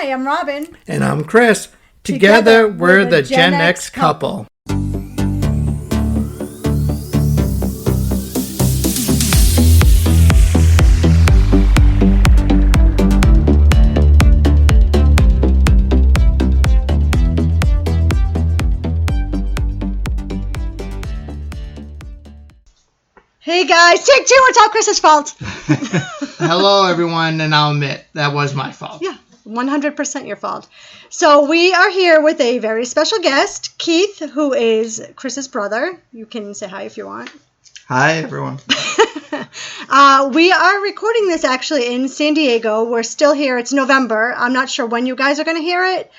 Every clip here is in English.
Hi, I'm Robin. And I'm Chris. Together we're the Gen X couple. Hey guys, take two, it's all Chris's fault. Hello everyone, and I'll admit, that was my fault. Yeah, 100% your fault. So we are here with a very special guest, Keith, who is Chris's brother. You can say hi if you want. Hi everyone. We are recording this actually in San Diego. We're still here. It's November. I'm not sure when you guys are going to hear it,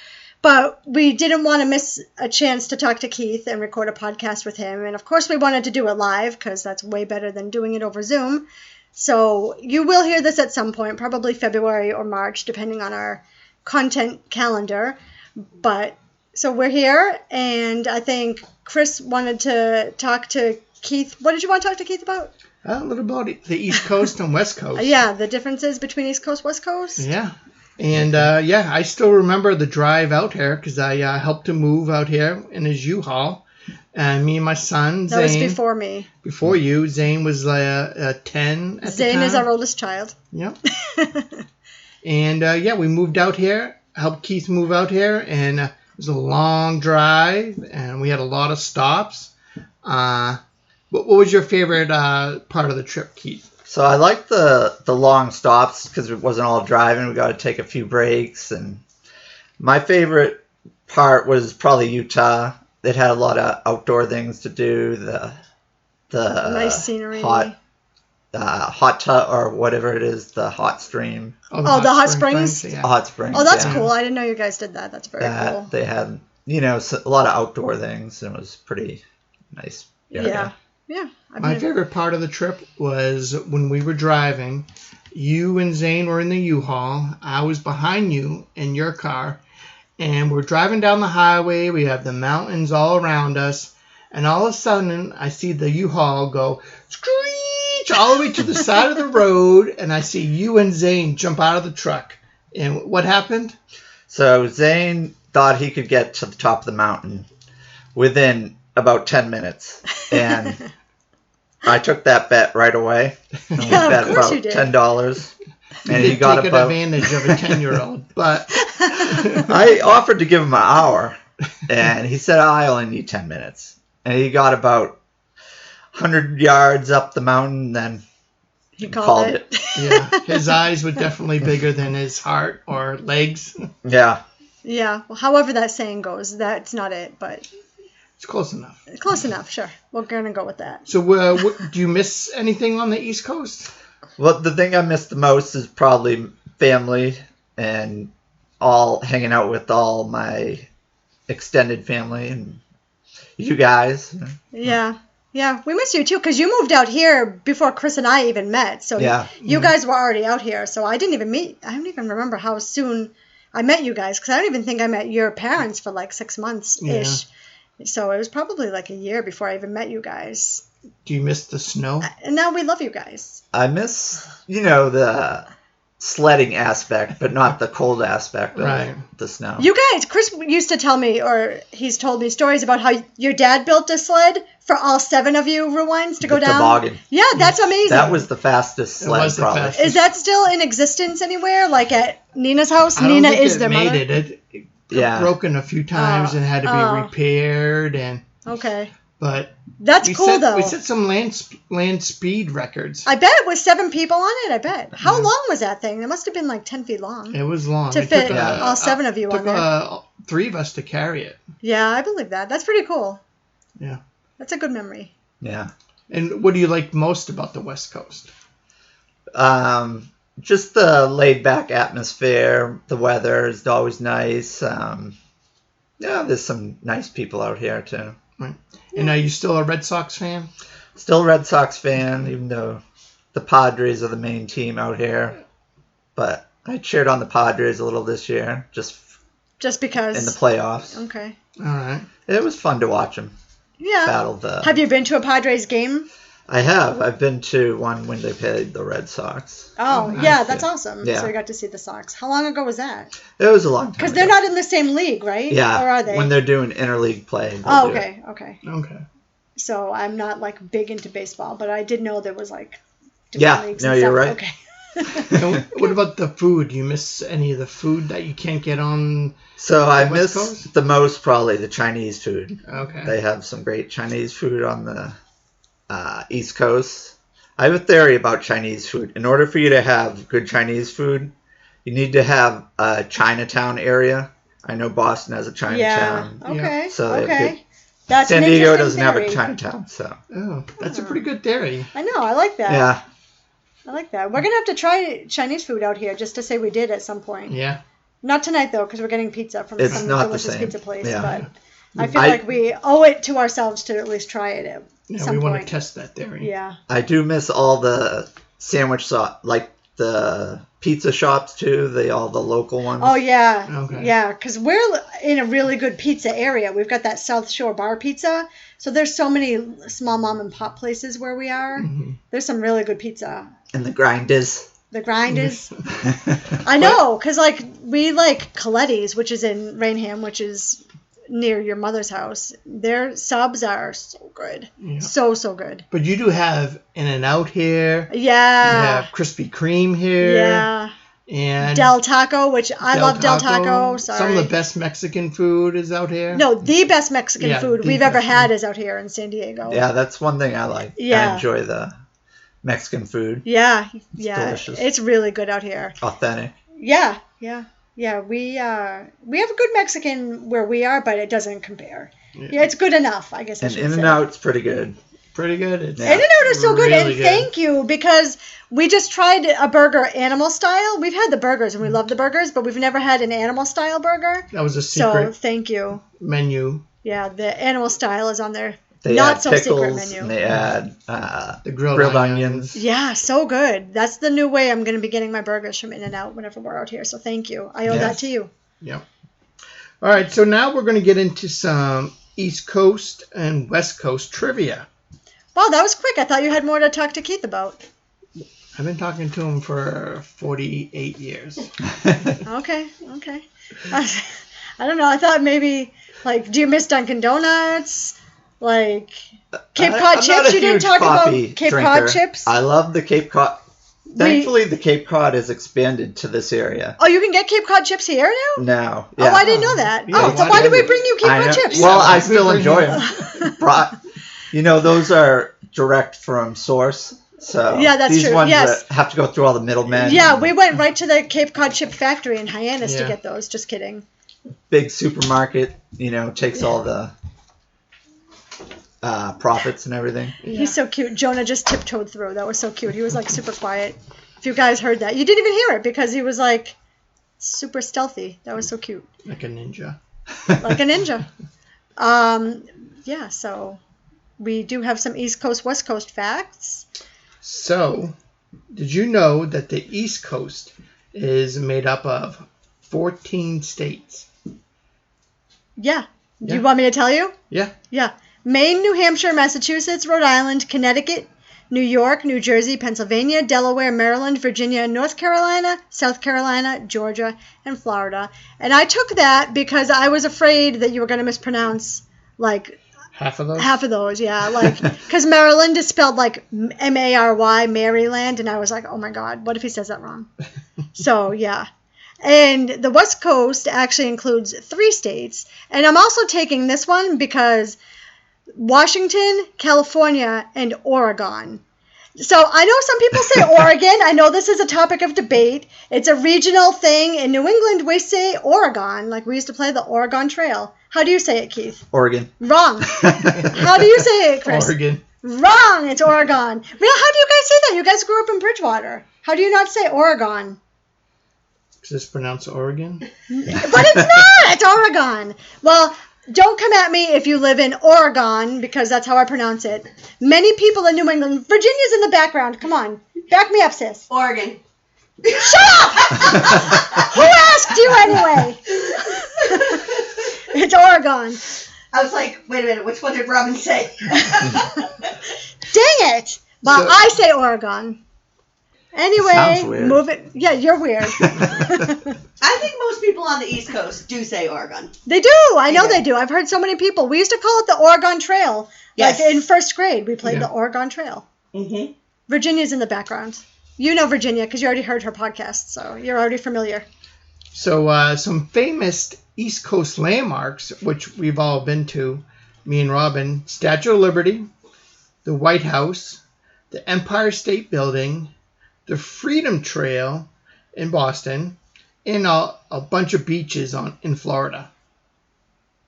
but we didn't want to miss a chance to talk to Keith and record a podcast with him. And of course, we wanted to do it live because that's way better than doing it over Zoom. So you will hear this at some point, probably February or March, depending on our content calendar. But so we're here, and I think Chris wanted to talk to Keith. What did you want to talk to Keith about? A little about the East Coast and West Coast. Yeah, the differences between East Coast, West Coast. Yeah. And, I still remember the drive out here because I helped him move out here in his U-Haul. And me and my son, Zane. That was before me. Before you. Zane was 10 at the time. Zane is our oldest child. Yep. And, we moved out here, helped Keith move out here, and it was a long drive, and we had a lot of stops. What was your favorite part of the trip, Keith? So I liked the long stops because it wasn't all driving. We got to take a few breaks. And my favorite part was probably Utah. It had a lot of outdoor things to do. The nice scenery. Hot tub or whatever it is, the hot stream. The hot springs? Yeah. Hot springs. Oh, that's cool. I didn't know you guys did that. That's very cool. They had, a lot of outdoor things, and it was pretty nice. Yeah. My favorite part of the trip was when we were driving. You and Zane were in the U-Haul. I was behind you in your car. And we're driving down the highway. We have the mountains all around us. And all of a sudden, I see the U-Haul go screech all the way to the side of the road. And I see you and Zane jump out of the truck. And what happened? So Zane thought he could get to the top of the mountain within about 10 minutes. And I took that bet right away. And we bet about $10. And he got take advantage of a 10-year-old. But I offered to give him an hour. And he said, I only need 10 minutes. And he got about 100 yards up the mountain, and then he called it. Yeah, his eyes were definitely bigger than his heart or legs. Yeah. Yeah, well, however that saying goes, that's not it, but it's close enough. Close enough, sure. We're going to go with that. So do you miss anything on the East Coast? Well, the thing I miss the most is probably family and all hanging out with all my extended family and you guys. Yeah, we miss you too because you moved out here before Chris and I even met. So you guys were already out here. So I don't even remember how soon I met you guys because I don't even think I met your parents for like 6 months-ish. Yeah. So it was probably like a year before I even met you guys. Do you miss the snow? And now we love you guys. I miss, the sledding aspect, but not the cold aspect of the snow. You guys, Chris used to tell me, or he's told me stories about how your dad built a sled for all 7 of you rewinds to go down. Toboggan. Yeah, that's amazing. That was the fastest sled, probably. Fastest. Is that still in existence anywhere? Like at Nina's house? Nina is their mother? It broken a few times and had to be repaired. Okay. But that's cool, though. We set some land speed records. I bet it was 7 people on it. I bet. How long was that thing? It must have been like 10 feet long. It was long. To fit all 7 of you on there. It took 3 of us to carry it. Yeah, I believe that. That's pretty cool. Yeah. That's a good memory. Yeah. And what do you like most about the West Coast? Just the laid-back atmosphere. The weather is always nice. There's some nice people out here, too. Right. And are you still a Red Sox fan? Still a Red Sox fan, even though the Padres are the main team out here. But I cheered on the Padres a little this year, just because in the playoffs. Okay. All right. It was fun to watch them. Yeah. Battle the. Have you been to a Padres game? I have. I've been to one when they played the Red Sox. Oh, nice. yeah, that's awesome. Yeah. So you got to see the Sox. How long ago was that? It was a long time Because they're ago. not in the same league, right? Yeah. Or are they? When they're doing interleague play. Oh, they'll do okay, okay. Okay. So I'm not like big into baseball, but I did know there was like Yeah, leagues no, and you're stuff. right. Okay. And what about the food? Do you miss any of the food that you can't get on? So I West miss Coast? the most probably the Chinese food. Okay. They have some great Chinese food on the East Coast. I have a theory about Chinese food. In order for you to have good Chinese food, you need to have a Chinatown area. I know Boston has a Yeah. Chinatown. Okay. So they have okay. good- That's San an Diego interesting doesn't have a theory. Chinatown, so Oh, that's a pretty good theory. I know. I like that. yeah. I like that. We're gonna have to try Chinese food out here just to say we did at some point. Yeah. Not tonight though, because we're getting pizza from It's some not the delicious same. pizza place. Yeah. But I feel I- like we owe it to ourselves to at least try it at Yeah, some we want to point. test that theory. Yeah. I do miss all the sandwich like the pizza shops too. All the local ones. Oh yeah. Okay. Yeah, because we're in a really good pizza area. We've got that South Shore Bar Pizza. So there's so many small mom and pop places where we are. Mhm. There's some really good pizza. And the grinders. The grind is. I know, because like we like Coletti's, which is in Rainham, which is near your mother's house. Their subs are so good. Yeah. So good. But you do have In-N-Out here. You Yeah. have Krispy Kreme here. Yeah. And Del Taco, which I love Del Taco. Sorry. Some of the best Mexican food is out here. No, the best Mexican Yeah, food the we've ever best had food. is out here in San Diego. Yeah, that's one thing I like. Yeah. I enjoy the Mexican food. Yeah. delicious. It's really good out here. Authentic. Yeah. We have a good Mexican where we are, but it doesn't compare. Yeah, it's good enough, I guess I And should In-N-Out's pretty good. Pretty good. It's Yeah. In-N-Out is so good, really and thank you, because we just tried a burger animal style. We've had the burgers, and we love the burgers, but we've never had an animal style burger. That was a So secret thank you. menu. Yeah, the animal style is on their They not add so pickles, secret menu. and they add The grilled grilled onions. onions. Yeah, so good. That's the new way I'm going to be getting my burgers from In-N-Out whenever we're out here. So thank you. I owe that Yes. to you. Yep. All right, so now we're going to get into some East Coast and West Coast trivia. Wow, that was quick. I thought you had more to talk to Keith about. I've been talking to him for 48 years. Okay. I don't know. I thought maybe, like, do you miss Dunkin' Donuts? Like, Cape Cod I'm not chips? a You didn't huge talk about coffee Cape drinker. Cod chips? I love the Cape Cod. Thankfully, the Cape Cod has expanded to this area Oh, you can get Cape Cod chips here now? now. Oh, Yeah. I didn't know that. Yeah, Oh, so why why did we didn't- bring you Cape I Cod know. chips? Well, I We still bring enjoy them. them. Those are direct from source. So Yeah, that's these true. ones Yes. that have to go through all the middlemen. Yeah, and we went right to the Cape Cod chip factory in Hyannis to Yeah. get those. Just kidding. big supermarket, takes all the profits and everything. He's so cute. Jonah just tiptoed through. That was so cute. He was like super quiet. If you guys heard that, you didn't even hear it because he was like super stealthy. That was so cute, Like a ninja. like a ninja. Yeah. So we do have some East Coast, West Coast facts. So, did you know that the East Coast is made up of 14 states? Yeah. Do Yeah. you want me to tell you? Yeah. Yeah. Maine, New Hampshire, Massachusetts, Rhode Island, Connecticut, New York, New Jersey, Pennsylvania, Delaware, Maryland, Virginia, North Carolina, South Carolina, Georgia, and Florida. And I took that because I was afraid that you were going to mispronounce like Half of those? half of those. Yeah, like because Maryland is spelled like Mary, Maryland, and I was like, oh my God, what if he says that wrong? So yeah. And the West Coast actually includes 3 states. And I'm also taking this one because Washington, California, and Oregon. So I know some people say Oregon. I know this is a topic of debate. It's a regional thing. In New England, we say Oregon. Like we used to play the Oregon Trail. How do you say it, Keith? Oregon. Wrong. How do you say it, Chris? Oregon. Wrong. It's Oregon. Well, how do you guys say that? You guys grew up in Bridgewater. How do you not say Oregon? Is this pronounced Oregon? But it's not. It's Oregon. Well, don't come at me if you live in Oregon, because that's how I pronounce it. Many people in New England. Virginia's in the background. Come on. Back me up, sis. Oregon. Shut up! Who asked you anyway? It's Oregon. I was like, wait a minute, which one did Robin say? Dang it! But I say Oregon. Anyway, move it. Yeah, you're weird. I think most people on the East Coast do say Oregon. They do. I know they do. I've heard so many people. We used to call it the Oregon Trail. Yes. Like in first grade, we played the Oregon Trail. Mm-hmm. Virginia's in the background. You know Virginia because you already heard her podcast, so you're already familiar. So some famous East Coast landmarks, which we've all been to, me and Robin: Statue of Liberty, the White House, the Empire State Building, the Freedom Trail in Boston, and a bunch of beaches in Florida.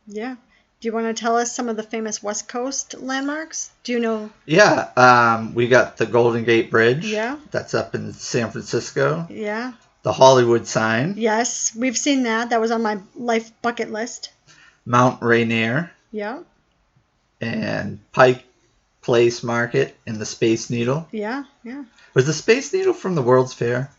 Yeah. Do you want to tell us some of the famous West Coast landmarks? Do you know? Yeah. We got the Golden Gate Bridge. Yeah. That's up in San Francisco. Yeah. The Hollywood sign. Yes. We've seen that. That was on my life bucket list. Mount Rainier. Yeah. And Pike Place Market and the Space Needle. Yeah. Yeah. Was the Space Needle from the World's Fair?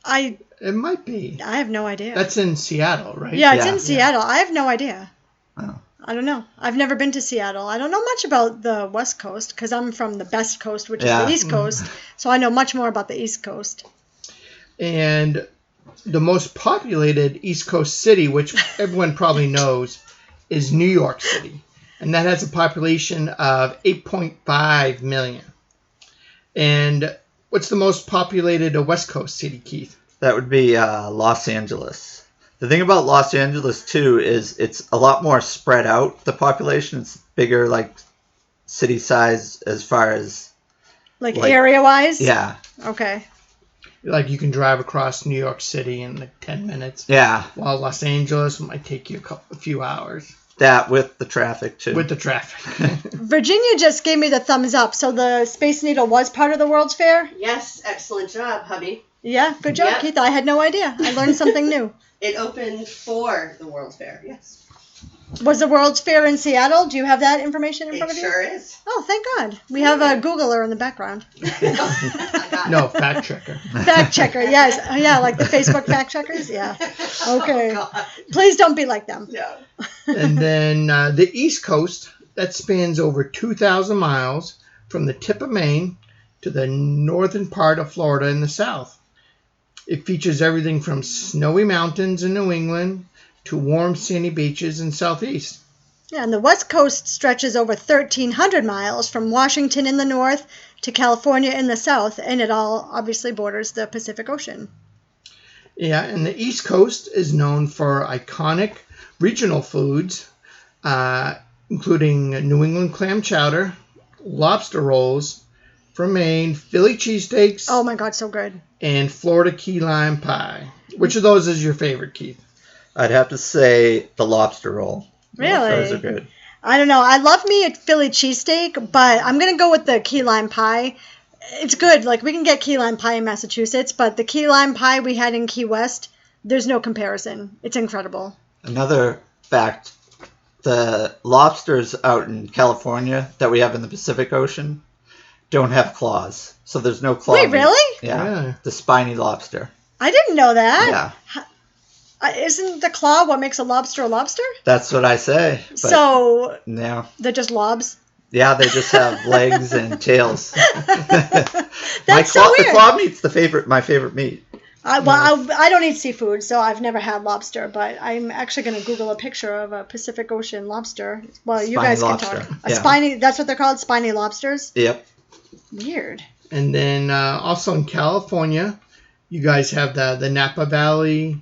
It might be. I have no idea. That's in Seattle, right? Yeah, it's in Seattle. I have no idea. Oh. I don't know. I've never been to Seattle. I don't know much about the West Coast because I'm from the best coast, which is the East Coast. So I know much more about the East Coast. And the most populated East Coast city, which everyone probably knows, is New York City. And that has a population of 8.5 million. And what's the most populated West Coast city, Keith? That would be Los Angeles. The thing about Los Angeles, too, is it's a lot more spread out, the population. It's bigger, like, city size as far as... Like area-wise? Yeah. Okay. Like you can drive across New York City in like 10 minutes. Yeah. While Los Angeles might take you a few hours. That with the traffic, too. With the traffic. Virginia just gave me the thumbs up. So the Space Needle was part of the World's Fair? Yes. Excellent job, hubby. Yeah. Good job, Keith. I had no idea. I learned something new. It opened for the World's Fair, yes. Was the World's Fair in Seattle? Do you have that information in front of you? It sure is. Oh, thank God. We have a Googler in the background. No, fact checker. Fact checker, yes. Yeah, like the Facebook fact checkers? Yeah. Okay. Oh, please don't be like them. Yeah. And then the East Coast, that spans over 2,000 miles from the tip of Maine to the northern part of Florida in the south. It features everything from snowy mountains in New England to warm sandy beaches in southeast. Yeah, and the West Coast stretches over 1,300 miles from Washington in the north to California in the south, and it all obviously borders the Pacific Ocean. Yeah, and the East Coast is known for iconic regional foods, including New England clam chowder, lobster rolls from Maine, Philly cheesesteaks. Oh my God, so good. And Florida key lime pie. Which of those is your favorite, Keith? I'd have to say the lobster roll. Really? Those are good. I don't know. I love me a Philly cheesesteak, but I'm going to go with the key lime pie. It's good. Like, we can get key lime pie in Massachusetts, but the key lime pie we had in Key West, there's no comparison. It's incredible. Another fact, the lobsters out in California that we have in the Pacific Ocean don't have claws. So there's no claw. Wait, really? Yeah. The spiny lobster. I didn't know that. Yeah. Isn't the claw what makes a lobster a lobster? That's what I say. So yeah, they're just lobs? Yeah, they just have legs and tails. That's so weird. The claw meat's my favorite meat. I don't eat seafood, so I've never had lobster, but I'm actually going to Google a picture of a Pacific Ocean lobster. Well, you guys can talk. Spiny, that's what they're called, spiny lobsters? Yep. Weird. And then also in California, you guys have the Napa Valley.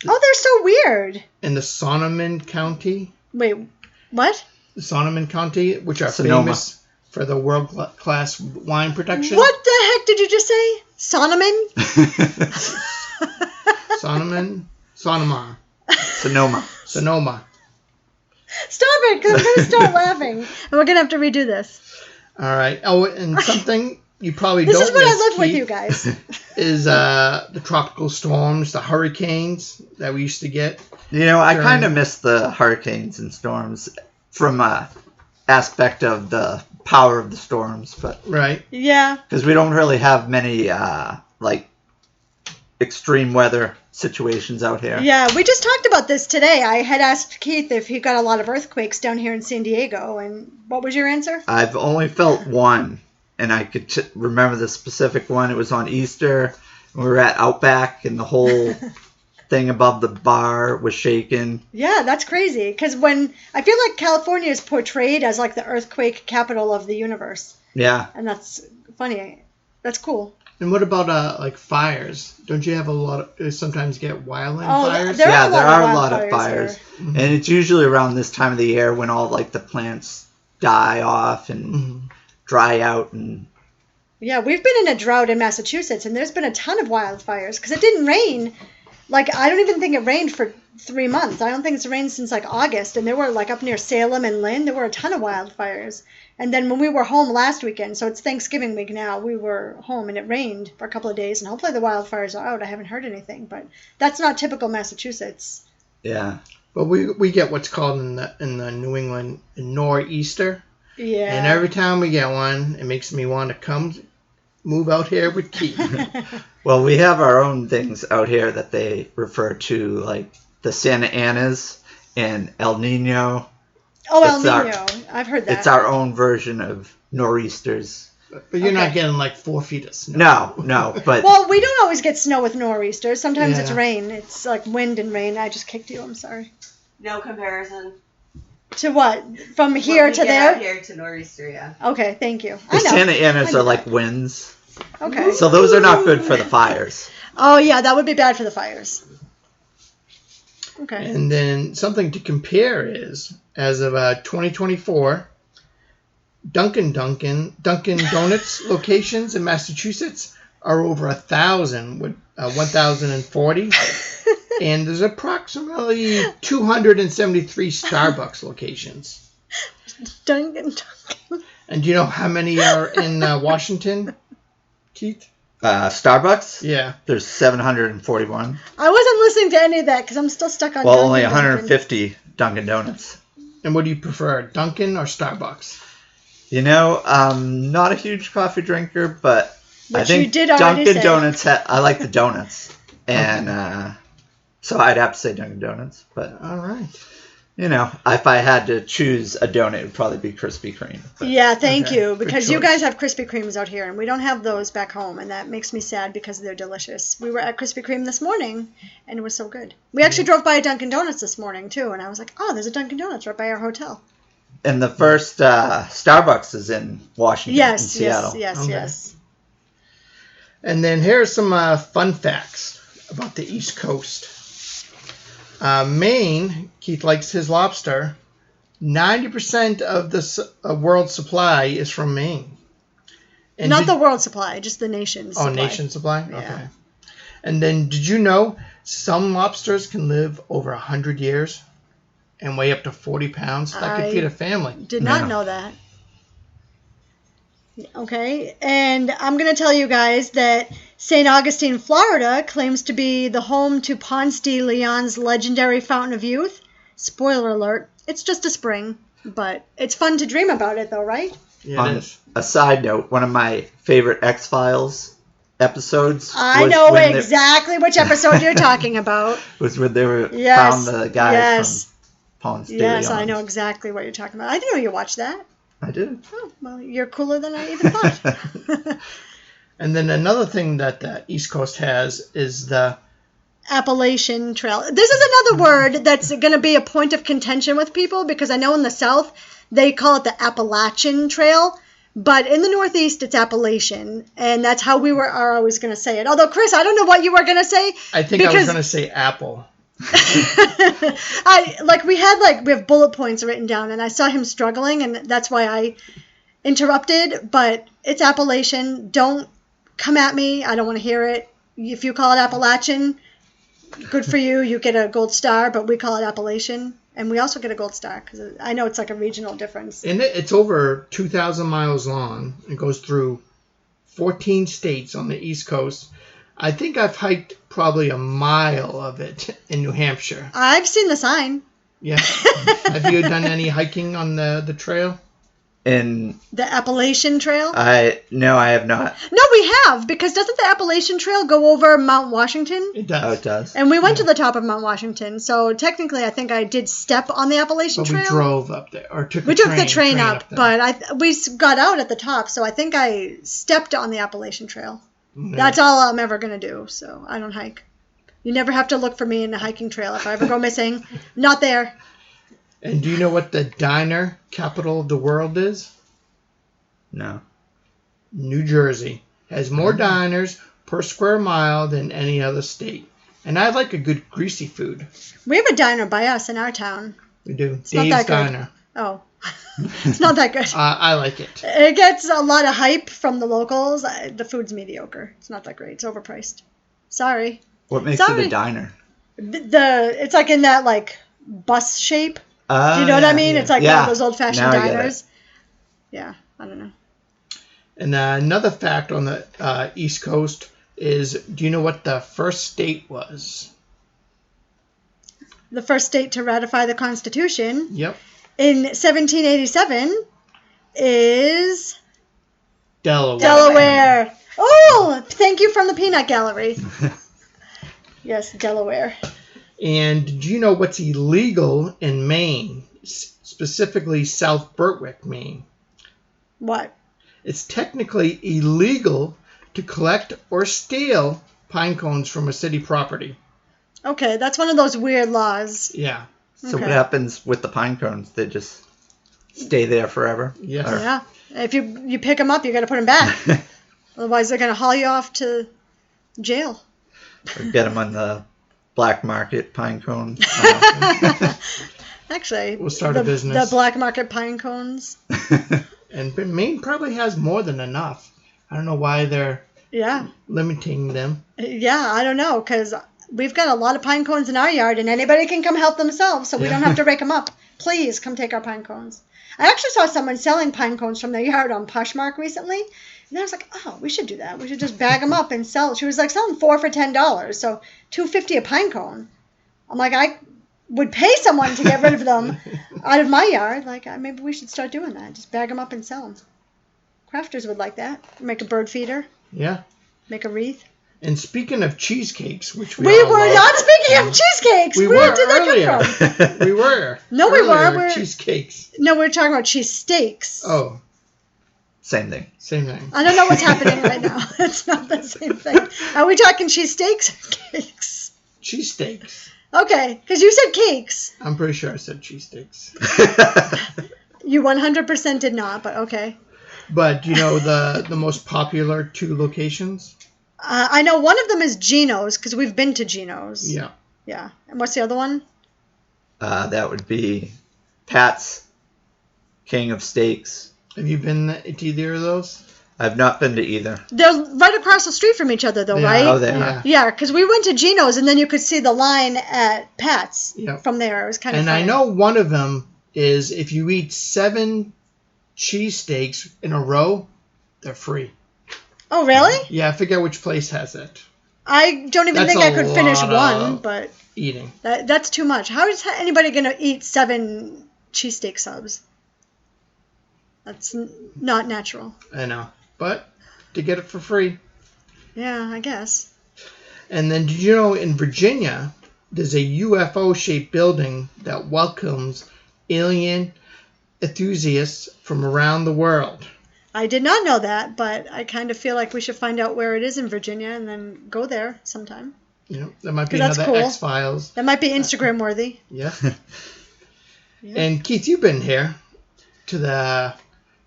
Oh, they're so weird. In the Sonoma County. Wait, what? The Sonoma County, which are Sonoma. famous for the world-class wine production. What the heck did you just say? Sonoma? Sonoma. Stop it, because I'm going to start laughing. And we're going to have to redo this. All right. Oh, and something you probably don't miss, This is what I live with you guys. Is the tropical storms, the hurricanes that we used to get. You know, I kind of miss the hurricanes and storms from aspect of the power of the storms, but right. Yeah. Because we don't really have many extreme weather situations out here. Yeah, we just talked about this today. I had asked Keith if he got a lot of earthquakes down here in San Diego, and what was your answer? I've only felt one. and I could remember the specific one. It was on Easter. We were at Outback, and the whole thing above the bar was shaking. Yeah, that's crazy. Because when I feel like California is portrayed as like the earthquake capital of the universe. Yeah. And that's funny. That's cool. And what about like fires? Don't you have a lot of sometimes get wildland fires? There are a lot of fires. Mm-hmm. And it's usually around this time of the year when all like the plants die off and dry out. And yeah, we've been in a drought in Massachusetts, and there's been a ton of wildfires because it didn't rain. Like, I don't even think it rained for 3 months. I don't think it's rained since like August, and there were like up near Salem and Lynn, there were a ton of wildfires. And then when we were home last weekend, so it's Thanksgiving week now, we were home and it rained for a couple of days, and hopefully the wildfires are out. I haven't heard anything, but that's not typical Massachusetts. Yeah. But we get what's called in the New England a nor'easter. Yeah. And every time we get one, it makes me want to come move out here with Keith. Well, we have our own things out here that they refer to, like the Santa Anas and El Nino. Oh, El Nino. I've heard that. It's our own version of nor'easters. But you're not getting like 4 feet of snow. No, but... Well, we don't always get snow with nor'easters. Sometimes it's rain. It's like wind and rain. I just kicked you. I'm sorry. No comparison. To what? From here to there? Out here to nor'easter, yeah. Okay, thank you. The Santa Anas are like winds. Okay. So those are not good for the fires. Oh, yeah, that would be bad for the fires. Okay. And then something to compare is, as of 2024, Dunkin' Donuts locations in Massachusetts are over 1,000 with 1,040. And there's approximately 273 Starbucks locations. Dunkin'. And do you know how many are in Washington, Keith? Starbucks? Yeah. There's 741. I wasn't listening to any of that because I'm still stuck on Well, only 150 Dunkin' Donuts. And what do you prefer, Dunkin' or Starbucks? You know, I'm not a huge coffee drinker, but I think Dunkin' Donuts, I like the donuts. And so I'd have to say Dunkin' Donuts. But all right. You know, if I had to choose a donut, it would probably be Krispy Kreme. But, yeah, thank you. Because you guys have Krispy Kremes out here, and we don't have those back home, and that makes me sad because they're delicious. We were at Krispy Kreme this morning, and it was so good. We actually drove by a Dunkin' Donuts this morning, too, and I was like, oh, there's a Dunkin' Donuts right by our hotel. And the first Starbucks is in Washington, in Seattle. Yes. And then here are some fun facts about the East Coast. Maine, Keith likes his lobster. 90% of the world supply is from Maine. And not the world supply, just the nation's supply. Oh, nation supply? Yeah. Okay. And then did you know some lobsters can live over 100 years and weigh up to 40 pounds? That could feed a family. Did not know that. Okay, and I'm going to tell you guys that St. Augustine, Florida claims to be the home to Ponce de Leon's legendary Fountain of Youth. Spoiler alert, it's just a spring, but it's fun to dream about it though, right? Yeah, On a side note, one of my favorite X-Files episodes. I know exactly which episode you're talking about. Was when they found the guy from Ponce de Leon. Yes, I know exactly what you're talking about. I didn't know you watched that. I did. Oh, well, you're cooler than I even thought. And then another thing that the East Coast has is the Appalachian Trail. This is another word that's going to be a point of contention with people because I know in the South they call it the Appalachian Trail, but in the Northeast it's Appalachian, and that's how we are always going to say it. Although, Chris, I don't know what you were going to say. I think I was going to say apple. we have bullet points written down, and I saw him struggling, and that's why I interrupted. But it's Appalachian. Don't come at me. I don't want to hear it. If you call it Appalachian, good for you. You get a gold star, but we call it Appalachian, and we also get a gold star because I know it's like a regional difference. And it's over 2,000 miles long. It goes through 14 states on the East Coast. I think I've hiked probably a mile of it in New Hampshire. I've seen the sign. Yeah. Have you done any hiking on the trail? In The Appalachian Trail? No, I have not. No, we have, because doesn't the Appalachian Trail go over Mount Washington? It does. Oh, it does. And we went to the top of Mount Washington, so technically I think I did step on the Appalachian But Trail. we drove up there, or took We a took train, the train up, there. but we got out at the top, so I think I stepped on the Appalachian Trail. Yeah. That's all I'm ever going to do, so I don't hike. You never have to look for me in the hiking trail. If I ever go missing, not there. And do you know what the diner capital of the world is? No. New Jersey. Has more diners per square mile than any other state. And I like a good greasy food. We have a diner by us in our town. We do. It's not Dave's that good. Diner. Oh, it's not that good. I like it. It gets a lot of hype from the locals. The food's mediocre. It's not that great. It's overpriced. Sorry. What makes Sorry. it a diner? It's like in that like bus shape. Do you know what I mean? yeah. It's like one of those old-fashioned Now I get diners. it. Yeah, I don't know. And another fact on the East Coast is, do you know what the first state was? The first state to ratify the Constitution Yep. in 1787 is Delaware. Delaware. Oh, thank you from the Peanut Gallery. Yes, Delaware. And do you know what's illegal in Maine, specifically South Berwick, Maine? What? It's technically illegal to collect or steal pine cones from a city property. Okay, that's one of those weird laws. Yeah. So Okay. what happens with the pine cones? They just stay there forever? Yes. Or- Yeah. If you pick them up, you got to put them back. Otherwise, they're going to haul you off to jail. Or get them on the black market pine cones. Actually, We'll start a business. The black market pine cones. And Maine probably has more than enough. I don't know why they're Yeah. limiting them. Yeah, I don't know, because we've got a lot of pine cones in our yard, and anybody can come help themselves, so we don't have to rake them up. Please come take our pine cones. I actually saw someone selling pine cones from their yard on Poshmark recently, and I was like, oh, we should do that. We should just bag them up and sell. She was like selling 4 for $10, so $2.50 a pine cone. I'm like, I would pay someone to get rid of them out of my yard. Like, maybe we should start doing that. Just bag them up and sell them. Crafters would like that. Make a bird feeder. Yeah. Make a wreath. And speaking of cheesecakes, which we We all were love, not speaking of cheesecakes. We Where were did that earlier. come from? We were. No, we Earlier, were. Cheesecakes. No, we're talking about cheese steaks. Oh, Same thing. same thing. I don't know what's happening right now. It's not the same thing. Are we talking cheese steaks or cakes? Cheesesteaks. Okay, because you said cakes. I'm pretty sure I said cheesesteaks. You 100% did not, but okay. But do you know the most popular 2 locations? I know one of them is Geno's, because we've been to Geno's. Yeah. Yeah. And what's the other one? That would be Pat's King of Steaks. Have you been to either of those? I've not been to either. They're right across the street from each other, though, They right? are. Oh, they Yeah. are. Yeah, because we went to Geno's, and then you could see the line at Pat's Yep. from there. It was kind of And funny. I know one of them is if you eat 7 cheesesteaks in a row, they're free. Oh, really? Yeah, I forget which place has it. I don't even That's think I a could finish lot one, of- but Eating. that's too much. How is anybody going to eat 7 cheesesteak subs? That's not natural. I know. But to get it for free. Yeah, I guess. And then did you know in Virginia, there's a UFO-shaped building that welcomes alien enthusiasts from around the world. I did not know that, but I kind of feel like we should find out where it is in Virginia and then go there sometime. You know, there might be 'Cause that's another cool. X-Files. That might be Instagram worthy. Yeah. Yeah. And Keith, you've been here to the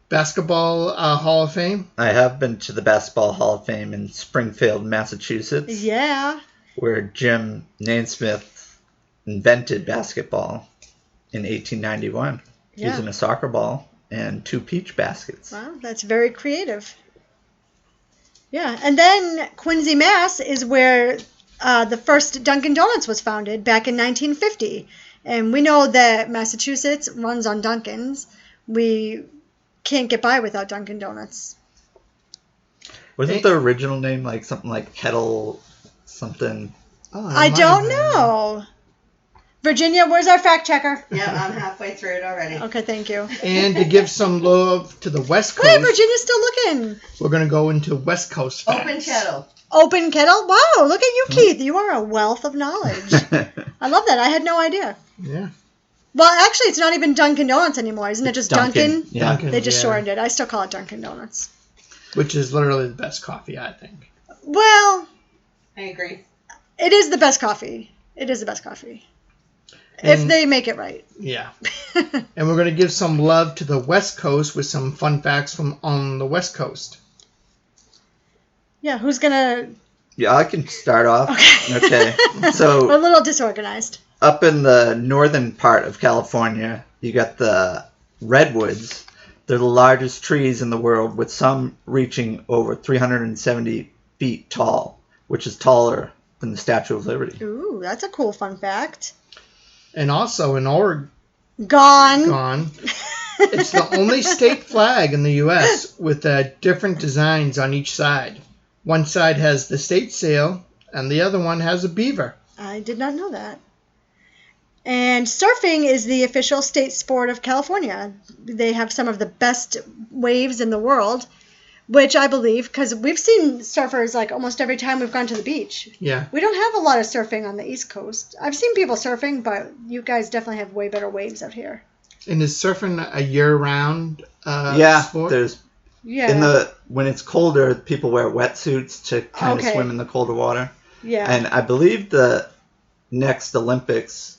Basketball Hall of Fame. I have been to the Basketball Hall of Fame in Springfield, Massachusetts, Yeah. where Jim Naismith invented basketball in 1891 Yeah. using a soccer ball and 2 peach baskets. Wow, that's very creative. Yeah, and then Quincy, Mass. is where the first Dunkin' Donuts was founded back in 1950. And we know that Massachusetts runs on Dunkin's. We can't get by without Dunkin' Donuts. Wasn't the original name like something like Kettle something? Oh, I don't know. Virginia, where's our fact checker? Yeah, I'm halfway through it already. Okay, thank you. And to give some love to the West Coast. Hey, Virginia's still looking. We're going to go into West Coast facts. Open kettle. Open kettle? Wow, look at you, Keith. You are a wealth of knowledge. I love that. I had no idea. Yeah. Well, actually, it's not even Dunkin' Donuts anymore. Isn't it just Dunkin'? Yeah. Dunkin', They just yeah. shortened it. I still call it Dunkin' Donuts. Which is literally the best coffee, I think. Well, I agree. it is the best coffee. It is the best coffee. If they make it right. Yeah. And we're going to give some love to the West Coast with some fun facts from on the West Coast. Yeah, who's going to... Yeah, I can start off. Okay. We're So a little disorganized. up in the northern part of California, you got the redwoods. They're the largest trees in the world, with some reaching over 370 feet tall, which is taller than the Statue of Liberty. Ooh, that's a cool fun fact. And also in Oregon, Gone. it's the only state flag in the U.S. with different designs on each side. One side has the state sail, and the other one has a beaver. I did not know that. And surfing is the official state sport of California. They have some of the best waves in the world, which I believe, because we've seen surfers like almost every time we've gone to the beach. Yeah. We don't have a lot of surfing on the East Coast. I've seen people surfing, but you guys definitely have way better waves out here. And is surfing a year-round Yeah, sport? there's Yeah. when it's colder, people wear wetsuits to kind of Okay. swim in the colder water. Yeah. And I believe the next Olympics,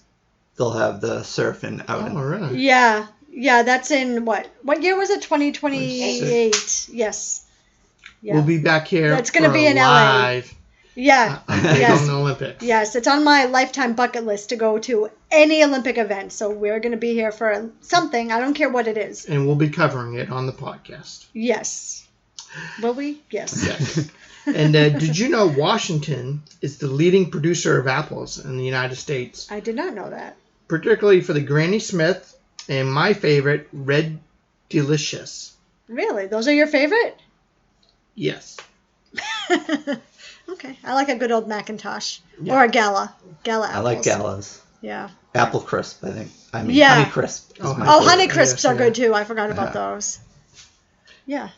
they'll have the surfing out. Oh, really? Yeah. Yeah, that's in what? What year was it? 2028. Yes. Yeah. We'll be back here. That's gonna for be in LA. live Yeah. on the Olympics. Yes, it's on my lifetime bucket list to go to any Olympic event. So we're going to be here for something. I don't care what it is. And we'll be covering it on the podcast. Yes. Will we? Yes. Yes. And did you know Washington is the leading producer of apples in the United States, I did not know that. particularly for the Granny Smith and my favorite, Red Delicious. Really? Those are your favorite? Yes. Okay. I like a good old Macintosh. Yeah. Or a Gala. Gala apples. I like galas. Yeah. Apple Crisp, I think. I mean, Yeah. Honey Crisp. Is Oh, my Oh, favorite. Honey Crisps Yes, are good too. I forgot about Yeah. those. Yeah.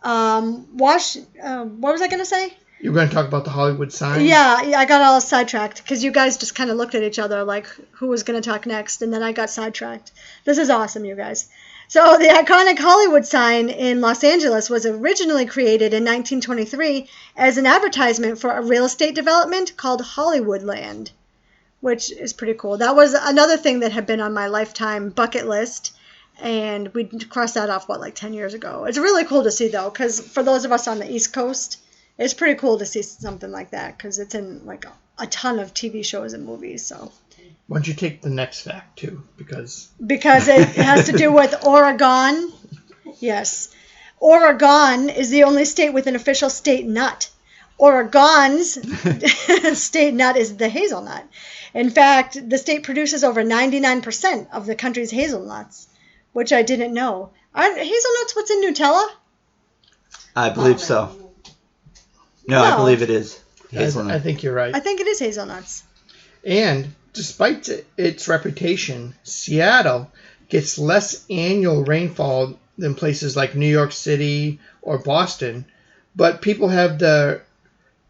What was I going to say? You were going to talk about the Hollywood sign? Yeah, I got all sidetracked because you guys just kind of looked at each other like who was going to talk next, and then I got sidetracked. This is awesome, you guys. So the iconic Hollywood sign in Los Angeles was originally created in 1923 as an advertisement for a real estate development called Hollywoodland, which is pretty cool. That was another thing that had been on my lifetime bucket list, and we crossed that off, like 10 years ago. It's really cool to see, though, because for those of us on the East Coast, it's pretty cool to see something like that because it's in like a ton of TV shows and movies. So Why don't you take the next fact, too? Because it has to do with Oregon. Yes. Oregon is the only state with an official state nut. Oregon's state nut is the hazelnut. In fact, the state produces over 99% of the country's hazelnuts, which I didn't know. Aren't hazelnuts what's in Nutella? I believe so. No, I No. believe it is I hazelnut. think you're right. I think it is hazelnuts. And despite its reputation, Seattle gets less annual rainfall than places like New York City or Boston, but people have the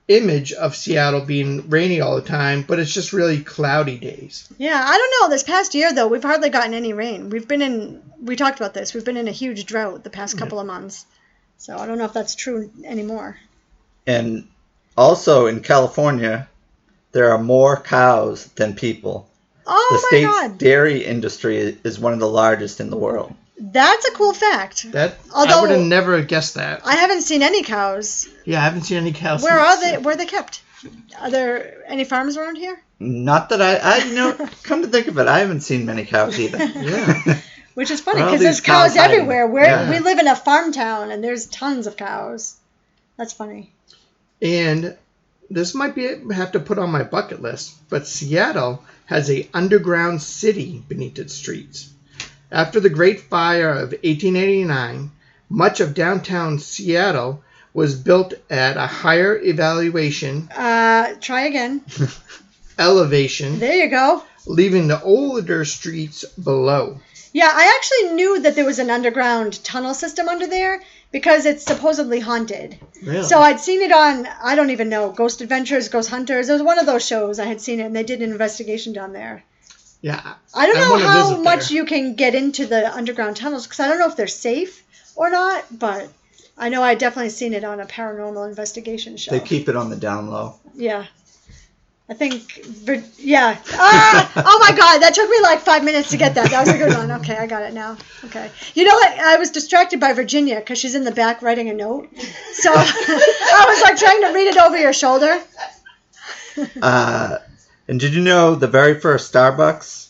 image of Seattle being rainy all the time, but it's just really cloudy days. Yeah, I don't know. This past year, though, we've hardly gotten any rain. We talked about this. We've been in a huge drought the past couple of months. So I don't know if that's true anymore. And also in California, there are more cows than people. Oh, The my state's God. dairy industry is one of the largest in the world. That's a cool fact. I Although- would have never guessed that. I haven't seen any cows. Yeah, I haven't seen any cows. Where are they? since- Where are they kept? Are there any farms around here? Not that come to think of it, I haven't seen many cows either. Yeah. Which is funny Where are because these there's cows cows hiding? everywhere. Yeah. We live in a farm town and there's tons of cows. That's funny. And this might have to put on my bucket list, but Seattle has a underground city beneath its streets. After the Great Fire of 1889, much of downtown Seattle was built at a higher Try again. elevation There you go. leaving the older streets below. Yeah, I actually knew that there was an underground tunnel system under there because it's supposedly haunted. Really? So I'd seen it on, I don't even know, Ghost Adventures, Ghost Hunters. It was one of those shows. I had seen it, and they did an investigation down there. Yeah. I don't know wanna how visit much there. you can get into the underground tunnels because I don't know if they're safe or not, but I know I definitely seen it on a paranormal investigation show. They keep it on the down low. Yeah. I think, yeah. Oh my God, that took me like 5 minutes to get that. That was a good one. Okay, I got it now. Okay. You know what? I was distracted by Virginia because she's in the back writing a note. So I was like trying to read it over your shoulder. And did you know the very first Starbucks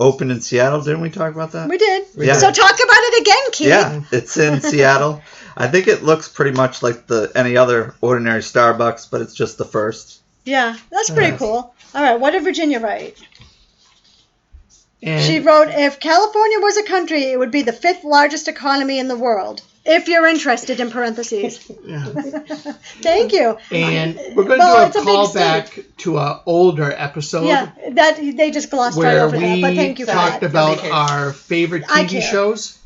opened in Seattle? Didn't we talk about that? We did. Yeah. So talk about it again, Keith. Yeah, it's in Seattle. I think it looks pretty much like any other ordinary Starbucks, but it's just the first. Yeah, that's pretty cool. All right, what did Virginia write? And She wrote, if California was a country, it would be the 5th largest economy in the world. If you're interested, in parentheses. yeah. Thank you. And we're going Well, to it's do a a big callback to an older episode Yeah, that they just glossed right where over that, but thank we you for talked that. about Nobody cares. our favorite I TV care. shows.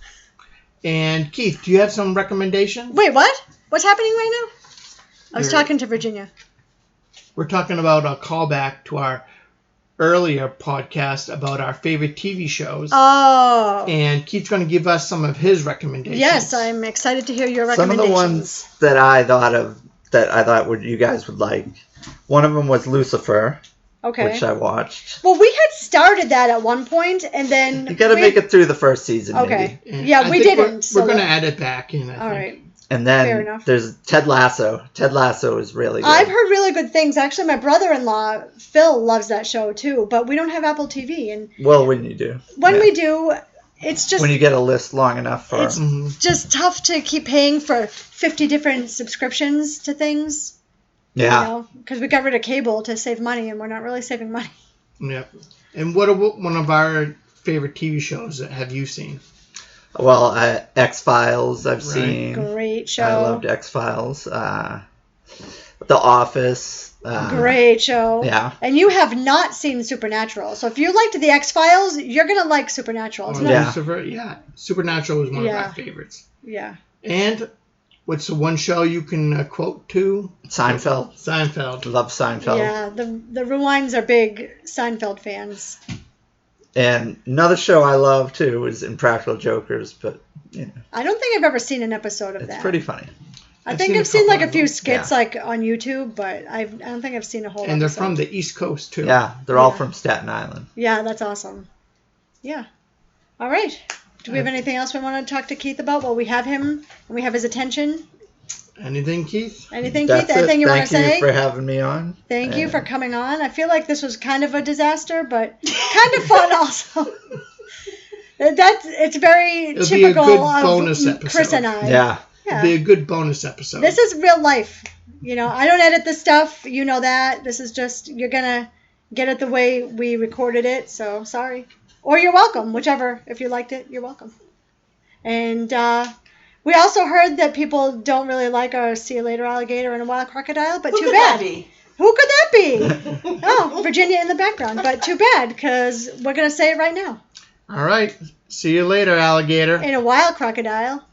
And Keith, do you have some recommendations? Wait, what? What's happening right now? I was There- talking to Virginia. We're talking about a callback to our earlier podcast about our favorite TV shows. Oh. And Keith's going to give us some of his recommendations. Yes, I'm excited to hear your Some of recommendations. the ones that I thought you guys would like. One of them was Lucifer, Okay. which I watched. Well, we had started that at one point, and then... You got to make it through the first season, Okay. maybe. And Yeah, I we think didn't. We're so going to add it back in, I All think. right. And Fair then enough. there's Ted Lasso. Ted Lasso is really good. I've heard really good things. Actually, my brother-in-law, Phil, loves that show, too, but we don't have Apple TV, and Well, when you do. when Yeah. we do, it's just... When you get a list long enough for... It's- Mhm. just tough to keep paying for 50 different subscriptions to things. yeah. You know, because we got rid of cable to save money, and we're not really saving money. Yep. And what one of our favorite TV shows that have you seen? Well, X-Files I've Right. seen. Great show. I loved X-Files. The Office. Great show. Yeah. And you have not seen Supernatural. So if you liked the X-Files, you're going to like Supernatural. It's Oh, not, Yeah. Lucifer? Yeah. Supernatural was one of Yeah. our favorites. yeah. And what's the one show you can quote to? Seinfeld. Seinfeld. Love Seinfeld. Yeah, the Rewinds are big Seinfeld fans. And another show I love, too, is Impractical Jokers, but you know, I don't think I've ever seen an episode of it's that. pretty funny. I I've think seen a I've seen couple like a of few them. skits Yeah. like on YouTube, but I don't think I've seen a whole And they're episode. from the East Coast, too. Yeah, they're all Yeah. from Staten Island. Yeah, that's awesome. Yeah. All right. Do we have anything else we want to talk to Keith about while we have him and we have his attention? Anything, Keith? Anything, That's Keith? it. Anything you want Thank to say? you for having me on. Thank you And for coming on. I feel like this was kind of a disaster, but kind of fun also. It's very It'll be a typical good of bonus episode. Chris and I. Yeah. Yeah. It'll be a good bonus episode. This is real life. You know, I don't edit this stuff. You know that. This is just, you're going to get it the way we recorded it. So sorry. Or you're welcome. Whichever. If you liked it, you're welcome. And we also heard that people don't really like our See You Later Alligator and a Wild Crocodile, but Who too could bad. that be? Who could that be? Oh, Virginia in the background. But too bad, because we're going to say it right now. All right. See you later, alligator. And a Wild Crocodile.